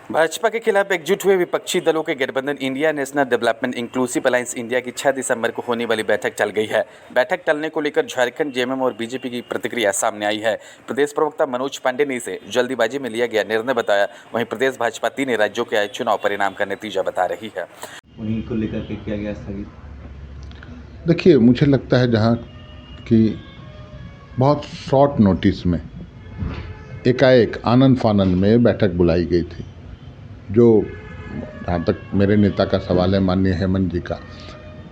भाजपा के खिलाफ एकजुट हुए विपक्षी दलों के गठबंधन India national development inclusive alliance India की 6 दिसंबर को होने वाली बैठक टल गई है। बैठक टलने को लेकर झारखंड जेएमएम और बीजेपी की प्रतिक्रिया सामने आई है। प्रदेश प्रवक्ता मनोज पांडे ने इसे जल्दीबाजी में लिया गया निर्णय बताया। वहीं प्रदेश भाजपा 3 राज्यों के आए चुनाव परिणाम का नतीजा बता रही है। उन्हीं को लेकर के किया गया स्थगित। देखिए, मुझे लगता है जहाँ की बहुत शॉर्ट नोटिस में एकाएक आनन फानन में बैठक बुलाई गई थी, जो जहाँ तक मेरे नेता का सवाल है माननीय हेमंत जी का,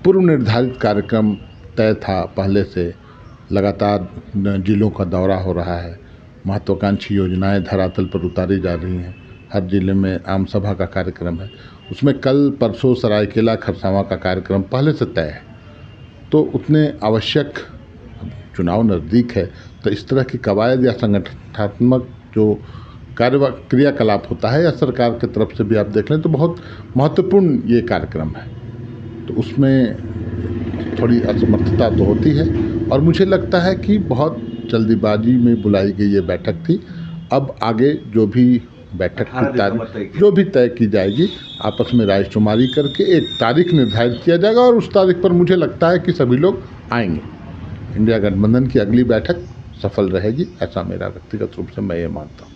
पूर्व निर्धारित कार्यक्रम तय था पहले से। लगातार जिलों का दौरा हो रहा है, महत्वाकांक्षी योजनाएं धरातल पर उतारी जा रही हैं, हर जिले में आम सभा का कार्यक्रम है। उसमें कल परसों सरायकेला खरसावां का कार्यक्रम पहले से तय है, तो उतने आवश्यक चुनाव नज़दीक है, तो इस तरह की कवायद या संगठनात्मक जो क्रियाकलाप होता है या सरकार की तरफ से भी आप देख लें तो बहुत महत्वपूर्ण ये कार्यक्रम है, तो उसमें थोड़ी असमर्थता तो होती है। और मुझे लगता है कि बहुत जल्दीबाजी में बुलाई गई ये बैठक थी। अब आगे जो भी बैठक की तारीख जो भी तय की जाएगी, आपस में रायशुमारी करके एक तारीख निर्धारित किया जाएगा और उस तारीख पर मुझे लगता है कि सभी लोग आएंगे। इंडिया गठबंधन की अगली बैठक सफल रहेगी, ऐसा मेरा व्यक्तिगत रूप से मैं ये मानता हूँ।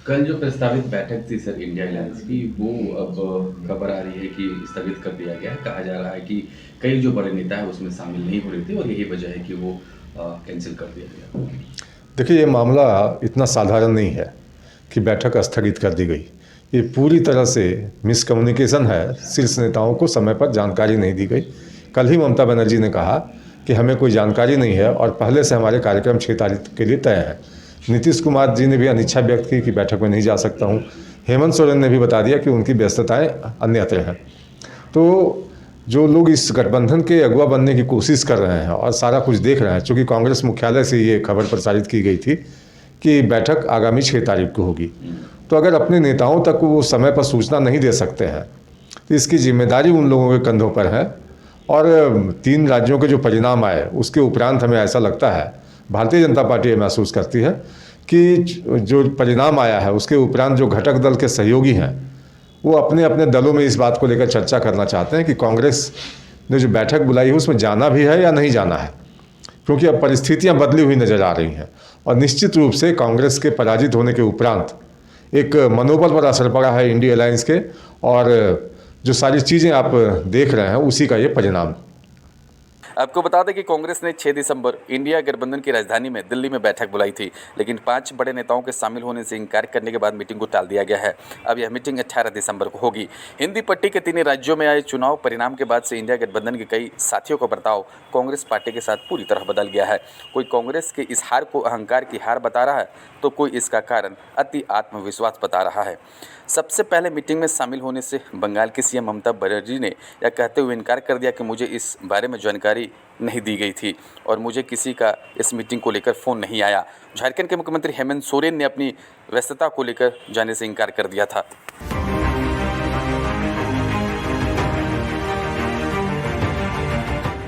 कल जो प्रस्तावित बैठक थी सर इंडिया अलायंस की, वो अब खबर आ रही है कि स्थगित कर दिया गया है। कहा जा रहा है कि कई जो बड़े नेता है उसमें शामिल नहीं हो रहे थे और यही वजह है कि वो कैंसिल कर दिया गया। देखिए, ये मामला इतना साधारण नहीं है कि बैठक स्थगित कर दी गई। ये पूरी तरह से मिसकम्युनिकेशन है। शीर्ष नेताओं को समय पर जानकारी नहीं दी गई। कल ही ममता बनर्जी ने कहा कि हमें कोई जानकारी नहीं है और पहले से हमारे कार्यक्रम 6 तारीख के लिए तय है। नीतीश कुमार जी ने भी अनिच्छा व्यक्त की कि बैठक में नहीं जा सकता हूँ। हेमंत सोरेन ने भी बता दिया कि उनकी व्यस्तताएं अन्यत्र हैं। तो जो लोग इस गठबंधन के अगुवा बनने की कोशिश कर रहे हैं और सारा कुछ देख रहे हैं, चूँकि कांग्रेस मुख्यालय से ये खबर प्रसारित की गई थी कि बैठक आगामी 6 तारीख को होगी, तो अगर अपने नेताओं तक वो समय पर सूचना नहीं दे सकते हैं तो इसकी जिम्मेदारी उन लोगों के कंधों पर है। और 3 राज्यों के जो परिणाम आए उसके उपरांत हमें ऐसा लगता है, भारतीय जनता पार्टी ये महसूस करती है कि जो परिणाम आया है उसके उपरांत जो घटक दल के सहयोगी हैं वो अपने अपने दलों में इस बात को लेकर चर्चा करना चाहते हैं कि कांग्रेस ने जो बैठक बुलाई है उसमें जाना भी है या नहीं जाना है, क्योंकि अब परिस्थितियां बदली हुई नज़र आ रही हैं। और निश्चित रूप से कांग्रेस के पराजित होने के उपरांत एक मनोबल पर असर पड़ा है इंडिया अलायंस के, और जो सारी चीज़ें आप देख रहे हैं उसी का ये परिणाम। आपको बता दें कि कांग्रेस ने 6 दिसंबर इंडिया गठबंधन की राजधानी में दिल्ली में बैठक बुलाई थी, लेकिन 5 बड़े नेताओं के शामिल होने से इनकार करने के बाद मीटिंग को टाल दिया गया है। अब यह मीटिंग 18 दिसंबर को होगी। हिंदी पट्टी के 3 राज्यों में आए चुनाव परिणाम के बाद से इंडिया गठबंधन के कई साथियों का बर्ताव कांग्रेस पार्टी के साथ पूरी तरह बदल गया है। कोई कांग्रेस के इस हार को अहंकार की हार बता रहा है, तो कोई इसका कारण अति आत्मविश्वास बता रहा है। सबसे पहले मीटिंग में शामिल होने से बंगाल की सीएम ममता बनर्जी ने यह कहते हुए इनकार कर दिया कि मुझे इस बारे में जानकारी नहीं दी गई थी और मुझे किसी का इस मीटिंग को लेकर फ़ोन नहीं आया। झारखंड के मुख्यमंत्री हेमंत सोरेन ने अपनी व्यस्तता को लेकर जाने से इनकार कर दिया था।